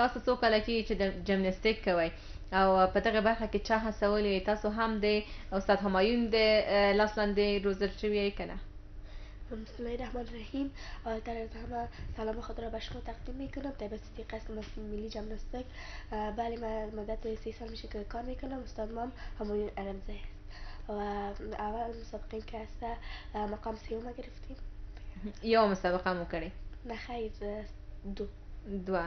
تاسو څو کاله کېږي چې د جمناستیک کوئ او په دغه برخه کې چا هڅولي تاسو هم د استاد همایون د لاس لاندې روزل شوي که نه؟ بسم الله الرحمن الرحیم. در از همه سلام خود را به شما تقدیم میکنم. طیبه صدیقه هستم از ملی جمناستیک. بله، من مدت 3 سال میشه که کار میکنم. استاد مام همایون ارمزه است و اول مسابقه که هست مقام سیوم گرفتیم. یو مسابقه مو کړې؟ نه خیر، دوه.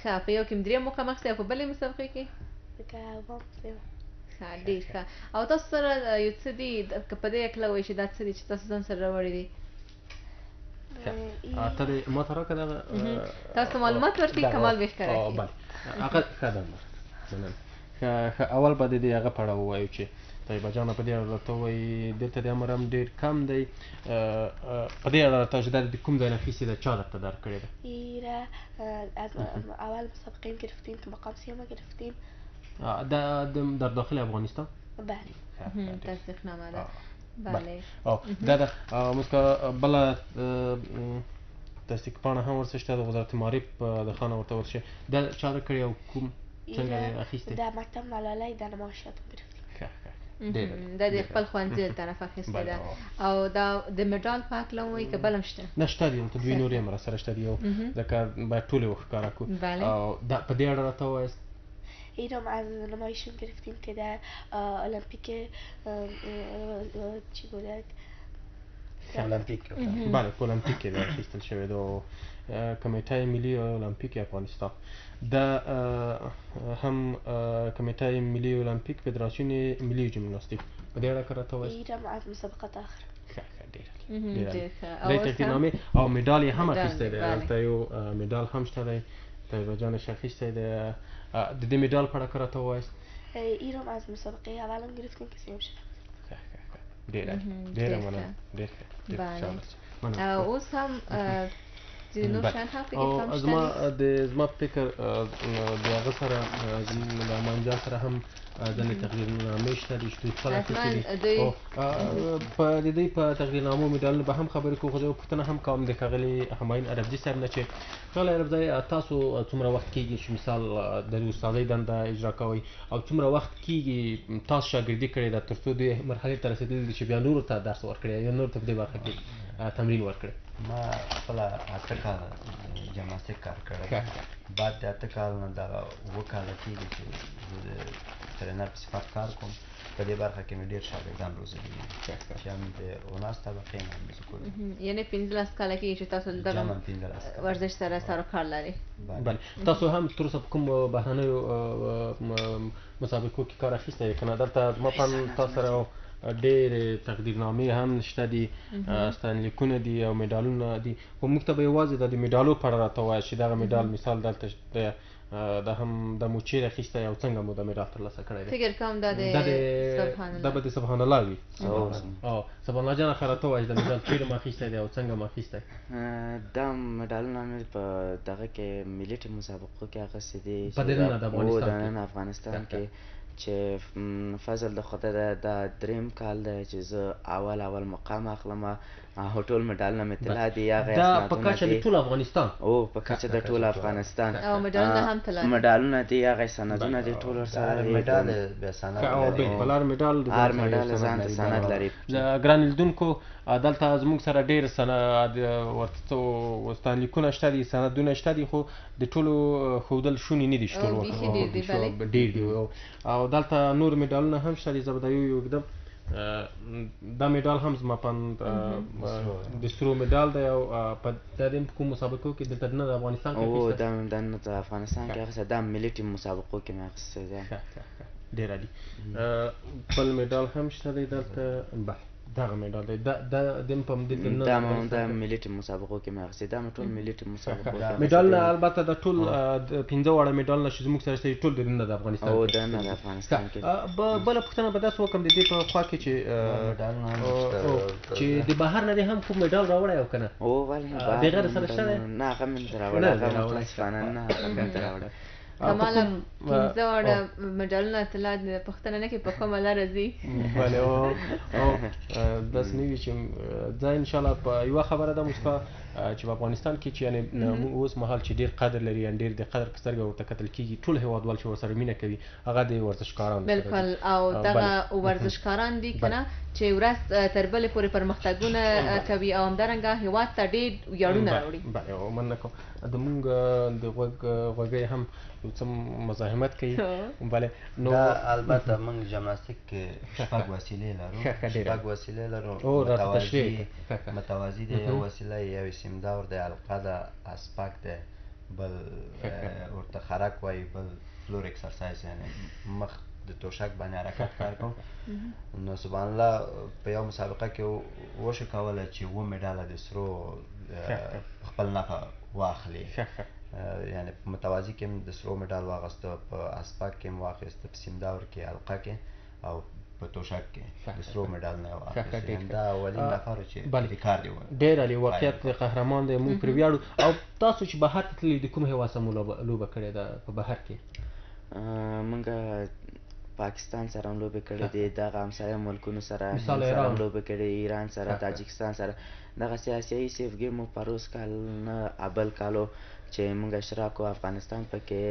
ښه، په یو کې م 3 مقام اخیستی او په بلې مسابقې کې؟ ښه، ډېر ښه. او تاسو سره یو څه دي که په دې هکله ووایي چې دا څه دي چې تاسو ځان سره راوړي دي؟ ته دې ما ته راکړه دغه تاسو معلومات ورکړي، کمال بهښکار راکړي. بله، هغه ښه ده، مننه. اول به د دې هغه په اړه ووایو چې طیبه جانه په دې اړه راته ووایي دلته د امر هم ډېر کم دی. په دې اړه راته چې دا د کوم ځای نه اخیستې ده، چا درته درکړې ده؟ از اول مسابقه گرفتیم که مقام سیوم گرفتیم. در داخل افغانستان؟ بله. تصدیقنامه ده. بله. دا ده. موږ که بله تصدیق پاڼه هم ورسره شته د وزارت معارف د خانه ورته ورشي. دا چا درکړې او کوم څنګه یې اخیستې؟ در مکتب ملالۍ در نمایشات گرفتیم. دا د خپل ښوونځي له طرفه اخیستې ده. او دا د مډال په هکله ووایي که بل هم شته؟ نه، شته دي، دلته دوې نورې هم راسره شته دي، ځکه باید ټولې وښکاره کړو. او دا په دې اړه راته ووایاست. این هم از نمایشون گرفتیم که در المپیک چی بوده؟ المپیک. بله، په المپیک کې دا اخیستل شوی ده. کمیته ملی المپیک افغانستان دا هم کمیته ملی المپیک فدراسیون ملی جیمناستیک په دې اړه که راته ووایاست. این هم از مسابقات آخر. ډېر تقدیرنامې او مډال یې هم اخیستی دی. هلته یو مډال هم شته دی، طیبه جانش اخیستی دی. د دې مډال په اړه که راته ووایاست. این هم از مسابقه اول هم گرفتیم که سیوم شدم. ډېره مننه. ډېر ښه. اوس هم ځینې نور شیان هم پکې کم شته دي؟ زما په فکر د هغه سره د امان جان سره هم ځینې تقدیرنامې شته دي چې دوی خپل اخیستې دي. په د دوی په تقدیرنامو مډالونو به هم خبرې کوو. خو زه یو پوښتنه هم کوم د ښاغلي همایون عربزي صاحب نه چې ښاغلی عربزی، تاسو څومره وخت کېږي چې مثال د استادۍ دنده اجرا کوئ او څومره وخت کېږي تاسو شاګردي کړې ده تر څو دې مرحلې ته رسېدلي دي چې بیا نورو ته درس ورکړی یا نورو ته په دې برخه کې تمرین ورکړی؟ ما خپله 8 کاله جمناستیک کار کړی. بعد د 8 کال نه دغه 7 کاله کېږي چې زه د ترینر په صفت کار کوم. په دې برخه کې مې ډېر شاګردان روزلي دي چې هم د 19 طبقې نه هم زه کوم. یعنې 15 کاله کېږي چې تاسو دغه ورزش سره سروکار لرئ. بله. تاسو هم تر اوسه په کوم بهرنیو مسابقو کې کار اخیستی دی که نه؟ دلته زما په اند تاسو سره ډېرې تقدیرنامې هم شته دي، ستاینلیکونه دي او مډالونه دي. خو موږ ته به یوازې د مډالو په اړه راته ووایاست چې دغه مډال مثال دلته دا هم دا مو چیرې اخیستی او څنګه مو دا مډال ترلاسه کړی دی؟ فکر کوم دا د به د سبحان الله وي. سبحان الله جانه ښه راته ووایاست دا مډال چیرې مو اخیستی دی او څنګه مو اخیستی؟ دا مډالونه مې په دغه کې ملي ټیم مسابقو کې اخیستي دي په دننه د افغانستان کې چې فضل د خدای دا دریم کال دی چې زه اول مقام اخلم او ټول مډالونه مې طلا دي. دا په کچه د ټول افغانستان؟ په کچه د ټول افغانستان. او مډالونه هم طلا دي؟ مډالونه دي، هغه سندونه دي ټول ورسره دي. مډال بیا سند لري. هر مډال ځان ته سند لري. ګران لیدونکو، دلته زموږ سره ډېر ورته ستاینلیکونه شته دي، سندونه شته دي، خو د ټولو ښودل شوني نه دي چې ټول ډېر دي. او دلته نور مډالونه هم شته دي. زه به دا یو ږدم. دا مډال هم زما په اند د سرو مډال دی او په دا د کوم مسابقو کې دلته دننه د افغانستان کې اخیستی؟ دا دننه د افغانستان کې اخیستی. دا ملي ټیم مسابقو کې مې اخیستی دی. ډېر عالي. بل مډال هم شته دی دلته. بله، دغه مډال دی. دا د ملي ټیم مسابقو کې مې اخیستی. دا مې ټول ملي ټیم مسابقو کې مډالونه البته د ټول 15 واړه مډالونه چې زموږ سره شته ټول د دننه د افغانستان او دننه د افغانستان کې. بله پوښتنه به داسې وکړم د دې په خوا کې چې د بهر نه دې هم کوم مډال راوړی او که نه؟ ولې بغیر سره شته دی؟ نه، هغه مې نه راوړی. هغه متاسفانه نه، هغه مې نه راوړی. کماله 15 واړه مډالونه اتله پوښتنه نه کوي په کومه لاره ځي. بله او داسې نه وي چې دا انشاءالله په یوه خبره ده موسکا چې په افغانستان کې چې یعنې موږ اوس مهال چې ډېر قدر لري یعنې ډېر د قدر په سترګه ورته کتل کېږي ټول هېوادوال چې ورسره مینه کوي هغه د ورزشکارانو بالکل او دغه ورزشکاران دي که نه چې ورځ تر بلې پورې پرمختګونه کوي او همدارنګه هېواد ته ډېر ویاړونه راوړي. بله او مننه کوم د مونږ د غوږۍ هم یو څه مزاحمت کوي. بله نو دا البته موږ جمناستیک کې شپږ وسیلې لرو متوازي دی. یو وسیله یو سیمدار دی، حلقه ده، اسپک دی، بل ورته خرک وایي، بل فلور اکسرسایز یعنې مخ د توشک باندې حرکت کار کوم. نو سبحان الله په یو مسابقه کې وشو کولی چې 7 مډاله د سرو خپل نفع واخلي. یعنې په متوازي کې هم د سرو مډال واخیسته، په اسپک کې هم واخیسته، په سیمداور کې، حلقه کې او په توشک کې د سرو مډالونه یې واخیسته. دا اولین نفر و چې ریکارډ یې ډېر عالي واقعیت قهرمان دی. موږ پرې ویاړو. او تاسو چې بهر ته تللي د کوم هېواد سره مو لوبه کړې ده په بهر کې؟ موږ پاکستان سره هم لوبې کړې دي، دغه همسایه ملکونو سره سره هم لوبې کړې، ایران سره، تاجکستان سره. دغسې آسیایي سیف ګیم مو پروس کال نه اول کالو چې موږ اشتراک و افغانستان پکې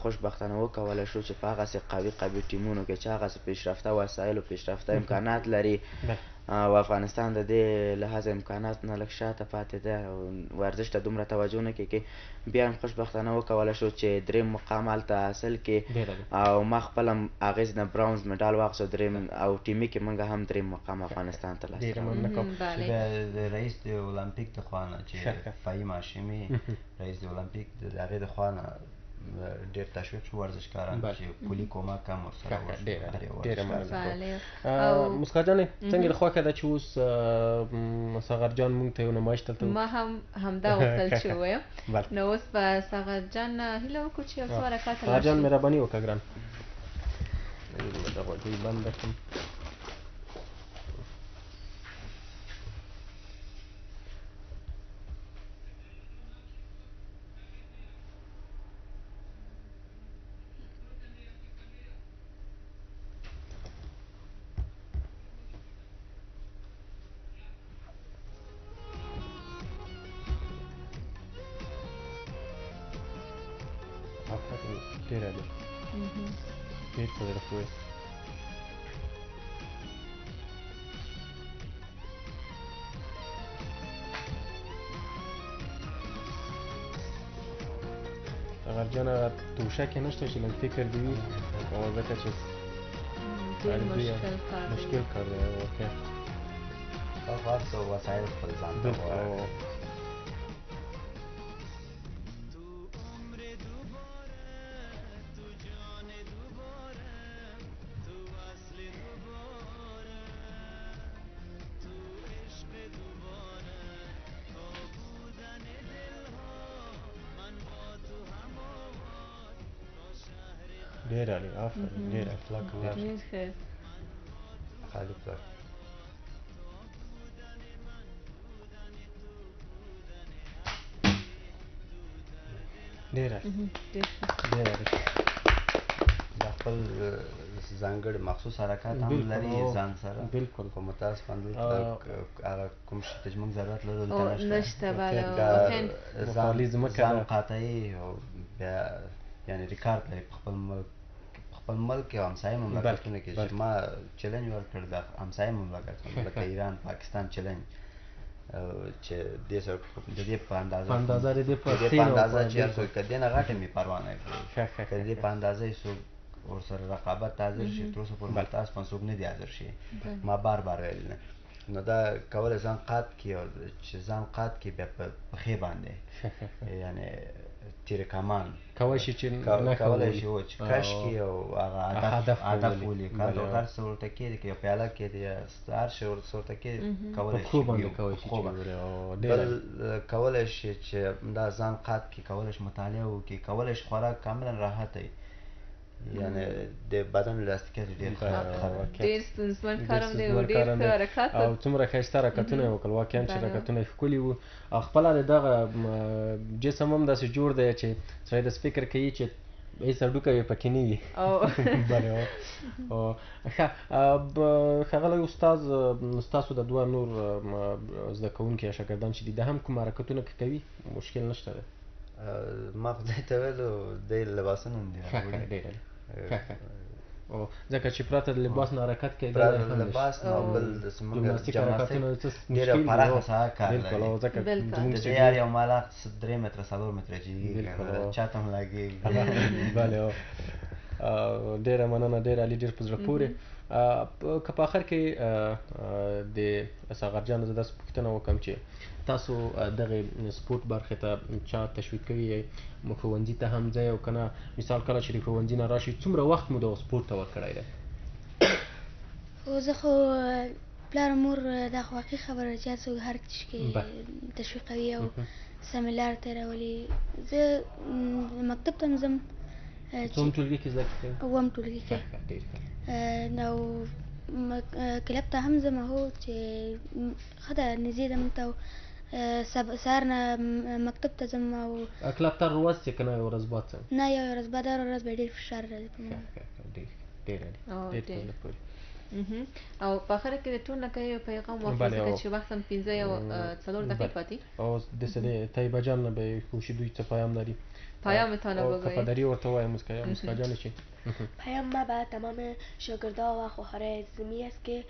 خوشبختانه وکولی شو چې په هغسې قوي ټیمونو کې چې هغسې پیشرفته وسایل او پیشرفته امکانات لري او افغانستان د دې لحاظه امکانات نه لږ شاته پاتې ده او ورزش ته دومره توجه نه کوي. بیا هم خوشبختانه وکولی شو چې 3 مقام هلته حاصل کړي او ما خپله هم هغې نه براونز مډال واخیستو 3 او ټیمي کې موږ هم 3 مقام افغانستان ته لاسته د رئیس د اولمپیک د خوا نه چې فهیم هاشمي رئیس د اولمپیک د هغې د خوا نه ډېر تشویق شو ورزشکاران چې پولي کومک هم ورسره وشو. ډېره مننه. مسکا جانې څنګه دې خوښه ده چې اوس ساغر جان مونږ ته یو نمایش دلته ما هم همدا غوښتل چې ووایم. نو اوس به ساغر جان هیله وکړو چې یو څو حرکات ساغر جان مهرباني وکړه ګران د غوږۍ بنده کړم. ډېر عالي ډېر په زړه پورې. ساغر جان هغه توشک یې نشته چې لږ فکر دې وي او ځکه چې مشکل کار دی واقعا. هر څه وسایل خپل ځان ته غواړي. ډېر عالي آفرین ډېر پلک خالي پلک. ډېر عالي دا خپل ځانګړي مخصوص حرکات هم لري ځان سره. بالکل خو متاسفانه دلته هغه کوم شي ته چې موږ ضرورت لرو دلته نشته. ځان قاطعي او بیا یعنې ریکارډ لري په خپل ملک او همسایه مملکتونو کې چې ما چلنج ورکړ د همسایه مملکتونو لکه ایران پاکستان چلنج چې دې سره د دې په اندازه چې هر څوک که دې نه غټه مې پروا نه کوي که دې په اندازه یې څوک ورسره رقابت ته حاضر شي تر اوسه پورې متاسفانه څوک نه دی حاضر شي. ما بار ویل نه نو دا کولی ځان قات کړي او چې ځان قات کړي بیا په پښې باندې یعنې تیر کمان کولی شي چې کولی شي چې کش کړي او هغه هدف ولیکي. هر څه ورته کېږي که یو پیاله کېږي یا هر شی ورته کېږي کولی شي بل کولی شي چې دا ځان قات کړي، کولی شي مطالعه وکړي، کولی شي خوراک کاملا راحت وي. یعنې د بدن الاستیکیت ډېر ډېر ستونزمن کار هم دی او ډېر ښه حرکات او څومره ښایسته حرکتونه یې وکړل. واقعا چې حرکتونه یې ښکلي وو او خپله د دغه جسم هم داسې جوړ دی چې سړی داسې فکر کوي چې هېڅ هډوکی یې پکې نه وي بله ښه ښاغلی استاد ستاسو د دوه نور زده کوونکي یا شاګردان چې دي دا هم کوم حرکتونه که کوي مشکل نشته دی ما خدای ته ویلو دی لباسونه هم دي ډېره ځکه چې پرته د لباس نه حرکت کوي لباس نه بل زموږ جمناستیک ډېره پراخه ساحه کار لري د دې هر یو ماله 3 متره 4 متره جګېږي چاته هم لګېږي بله ډېره مننه ډېر عالي ډېر په زړه پورې که په آخر کې د ساغر جان زه داسې پوښتنه وکړم چې تاسو دغې سپورټ برخې ته چا تشویق کوي ښوونځي ته هم ځئ او که نه مثال کله چې د ښوونځي نه راشئ څومره وخت مو دغه سپورټ ته ورکړی دی خو زه خو پلار او مور دا خو واقعي خبره ده چې هر څوک هر څه کې تشویقوي او سمې لارې ته یې راولي زه مکتب ته هم ځم څوم ټولګي کې زده کړې کوئ اووم ټولګي کې او کلب ته هم ځم هو چې ښه ده نږدې ده موږ ته سهار نه مکتب ته ځم او کلب ته هر ورځ چې که نه یوه ورځ بعد څه نه یوه ورځ بعد هره ورځ به ډېر فشار راځي په موږ او په آخره کې د ټول نه که یو پیغام واخلئ ځکه چې وخت هم 15 یا 4 دقیقې پاتې او داسې دی طیبه جان نه به یې کوشي دوی څه پیام لري پیام تانه بگویید کفاداری ورته وایم مسکا جان چی پیام ما به تمام شاگردا و خواهرای عزیزمی است که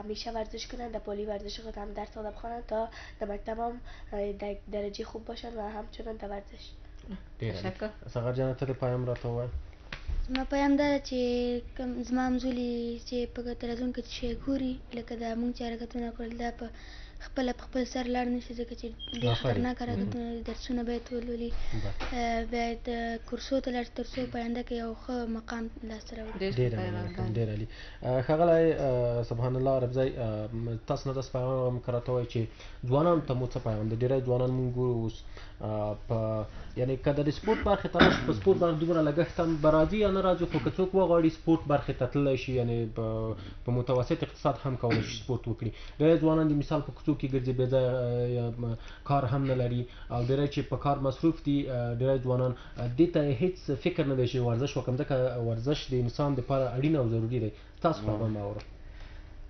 همیشه ورزش کنند در پلی ورزش خود هم درس آدم خوانند تا در مکتب هم درجه خوب باشند و همچنان در ورزش تشکر ساغر جان ته پیام راته وایم زما پیام دا ده چې زما همزولي چې په تلویزیون کې چې ګوري لکه دا مونږ چې حرکتونه کړل دا په خپله په خپل سر لاړ نه شي ځکه چې ډېر خطرناک حرکتونه درسونه باید ولولي باید کورسو ته لاړ شي تر څو په آینده کې یو ښه مقام لاسته راوړي ډېر عالي ښاغلی سبحان الله ربزی تاسو نه داسې پیغام که راته وایي چې ځوانانو ته مو څه پیغام دی ډېری ځوانان مونږ ګورو اوس په یعنې که د سپورټ برخې ته راشي په سپورټ باندې دومره لګښت هم به راځي یا نه راځي خو که څوک وغواړي سپورټ برخې ته تللی شي یعنې په متوسط اقتصاد هم کولی شي سپورټ وکړي ډېری ځوانان د مثال په کوڅو کې ګرځي بې ځایه کار هم نه لري او ډېری چې په کار مصروف دي ډېری ځوانان دې ته هېڅ فکر نه دی چې ورزش وکړم ځکه ورزش د انسان دپاره اړین او ضروري دی تاسو پیغام واورم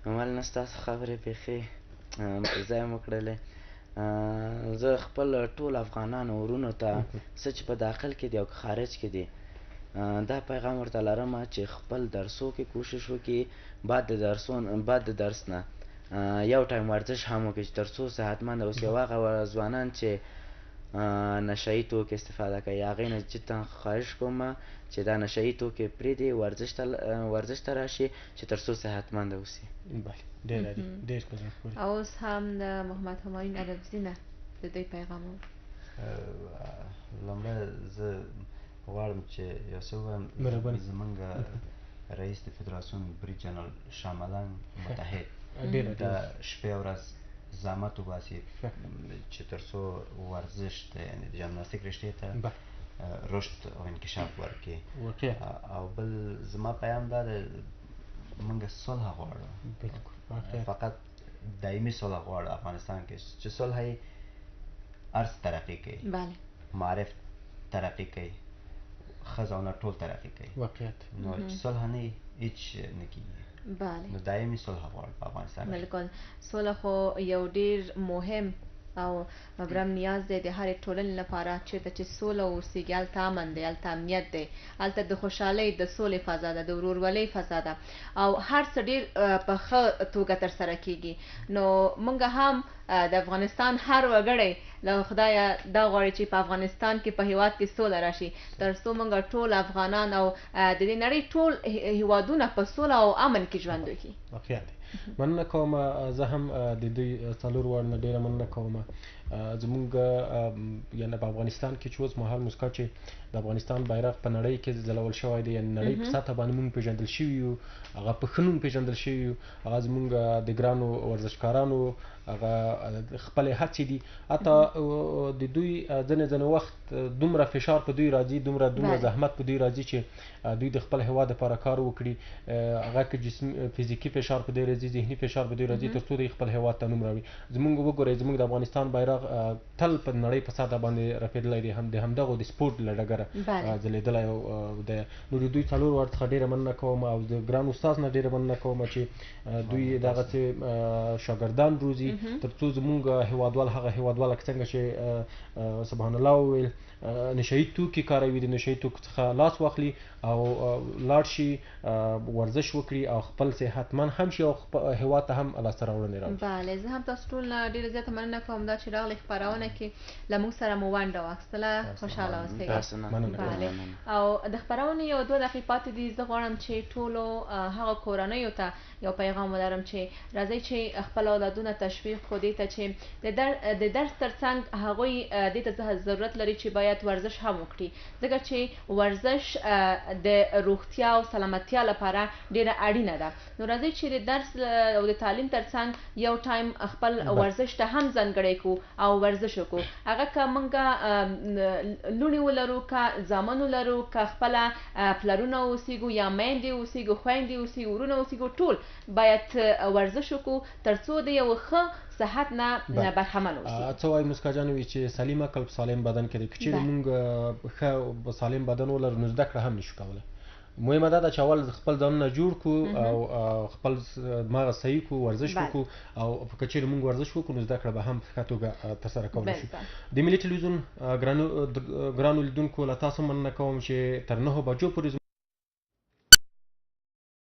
عملنه ستاسو خبرې بیخي ځای مو کړلې زه خپل ټول افغانانو ورونو ته څه چې په داخل کې دي او خارج کې دي دا پیغام ورته لرم چې خپل درسو کې کوشش وکړي بعد د درس نه یو ټایم ورزش هم وکړي چې تر څو صحتمند اوسي او هغه ځوانان چې نشهیي توکو استفاده کوي هغې نه جدا خواهش کوم چې دا نشهیي توکي پرېږدي ورزش ته راشي چې تر څو صحتمند اوسي ډېر ډېر په زړه پورې او اوس هم د محمد همایون عربزي نه د دوی پیغام لومړی زه غواړم چې یو څه ووایم زموږ رئیس د فدراسیون برید جنرال شاه ملنګ متحد د شپې ورځ زحمت وباسي چې تر څو ورزش ته یعنې د جمناستیک رشتې ته رشد او انکشاف ورکړي او بل زما پیام دا دی موږ صلح غواړو فقط دایمي صلح غواړو افغانستان کې چې صلح یې هر څه ترقي کوي معارف ترقي کوي ښځه او نر ټول ترقي کوي نو چې صلح نه وي هېڅ نه کېږي نو دایمي صلح غواړو په افغانستان کې بالکل صلح خو یو ډېر مهم او مبرم نیاز دی د هرې ټولنې لپاره چېرته چې سوله اوسېږي هلته امن دی هلته امنیت دی هلته د خوشحالۍ د سولې فضا ده د ورورولۍ فضا ده او هر څه ډېر په ښه توګه ترسره کېږي نو موږ هم د افغانستان هر وګړی له خدایه دا غواړي چې په افغانستان کې په هېواد کې سوله راشي تر څو موږ ټول افغانان او د دې نړۍ ټول هېوادونه په سوله او امن کې ژوند وکړي مننه کوم زه هم د دوی څلور واړو نه ډېره مننه کوم زموږ یعنې په افغانستان کې چې اوس مهال موسکا چې د افغانستان بیرغ په نړۍ کې ځلول شوی دی یعنې نړۍ په سطحه باندې موږ پېژندل شوي یو هغه په ښه نوم پېژندل شوي یو هغه زموږ د ګرانو ورزشکارانو هغه خپلې هڅې دي حتی د دوی ځینې وخت دومره فشار په دوی راځي دومره زحمت په دوی راځي چې دوی د خپل هېواد لپاره کار وکړي هغه که فزیکي فشار په دوی راځي ذهني فشار په دوی راځي تر څو دوی خپل هېواد ته نوم راوړي زموږ وګورئ زموږ د افغانستان بیرغ تل په نړۍ په ساده باندې رپېدلی دی، هم د همدغو د سپورټ له ډګره ځلېدلی دی. نو د دوی څلور واړو څخه ډېره مننه کوم او د ګران استاد نه ډېره مننه کوم چې دوی دغسې شاګردان روزي تر څو زموږ هېوادوال هغه هېوادوال لکه څنګه چې سبحان الله وویل نشهیي توکي کاروي، د نشهیي توکو څخه لاس واخلي او لاړ شي ورزش وکړي او خپل صحتمند هم شي او هېواد ته هم لاسته راوړنې راوړي. بله، زه هم تاسو ټول نه ډېره زیاته مننه کوم دا چې راغلئ خپرونه کې له موږ سره مو ونډه واخیستله. خوشحاله اوسئ. او د خپرونې یو 2 دقیقې پاتې دي. زه غواړم چې ټولو هغه کورنیو ته یو پیغام ولرم چې راځئ چې خپل اولادونه تشویق کړو دې ته چې د درس ترڅنګ هغوی دې ته ضرورت لري چې باید ورزش هم وکړي، ځکه چې ورزش د روغتیا او سلامتیا لپاره ډېره اړینه ده. نو راځئ چې د درس او د تعلیم ترڅنګ یو ټایم خپل ورزش ته هم ځانګړی کړو او ورزش وکړو. هغه که موږ لوڼې ولرو، که زامن ولرو، که خپله پلرونه اوسیږو یا میندې اوسیږو، خویندې اوسیږو، ورونه اوسیږو، ټول باید ورزش وکړو تر څو د یو ښه صحت نه برخمن اوسي. څه وایي مسکا جان چې سلیم عقل په سالم بدن کې دی. که چېرې موږ ښه سالم بدن ولرو نو زده کړه هم نشو کولی. مهمه دا ده چې اول خپل ځانونه جوړ کړو او خپل دماغ صحیح کړو، ورزش وکړو او که چېرې موږ ورزش وکړو نو زده کړه به هم په ښه توګه ترسره کولی شو. د ملي ټلویزیون ګرانو لیدونکو له تاسو مننه کوم چې تر 9 بجو پورې